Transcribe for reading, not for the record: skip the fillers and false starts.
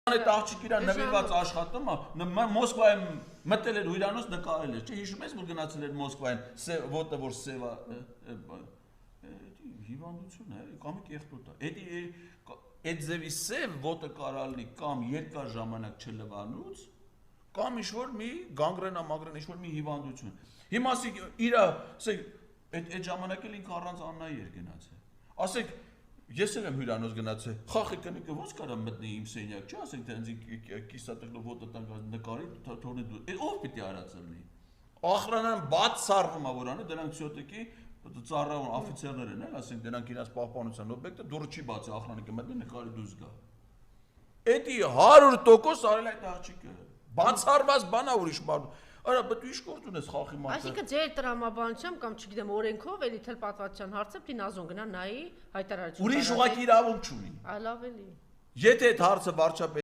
Այդ աղջիկ իրան նվիրված աշխատում է, Մոսկվայում մտել էր հյուրանոց նկարել էր, չէ, հիշում ես, որ գնացել էր Մոսկվայում, ոտը որ սև է, հիվանդություն է, կամ կեղտոտ է, այդ ձևի սև ոտը կարալնի կամ երկար ժամանակ չլվանուց, կամ ինչ-որ մի գանգրենա, ինչ-որ մի հիվանդություն, հիմա իրա, այդ ժամանակ էլ ինքը առանց Աննայի էր գնացել, ասեք, ես էլ եմ հյուրանոց գնացել, խախի կնիկը ոնց կարա մտնի իմ սենյակ, չէ, ասենք թե ինձ կիսատեղլով ոտը տանգած նկարի, թողնի դու, ով պիտի արածելնի, ախրանան բացառվում է որ անի, դրանք սյոտեկի ծառայուն աֆիցերներ են, ասենք դրանք իրաց պահպանության օբյեկտը դուրը չի բացի, ախրանը կմտնի նկարի դուրս գա, էդի 100% արել այդ աղջիկը, բացառված բան է ուրիշ բան, Արա, բայց ինչ գործ ունես խախի մարդը։ Այսինքն ձեր տրամաբանությամբ կամ չգիտեմ օրենքով էլի թել պատվատչության հարցը պիտի նազոն գնա նայի հայտարարություն։ Ուրիշ ուղղակի իրավունք չունի։ Այլ ավելի։ Եթե այդ հարցը վարչապետ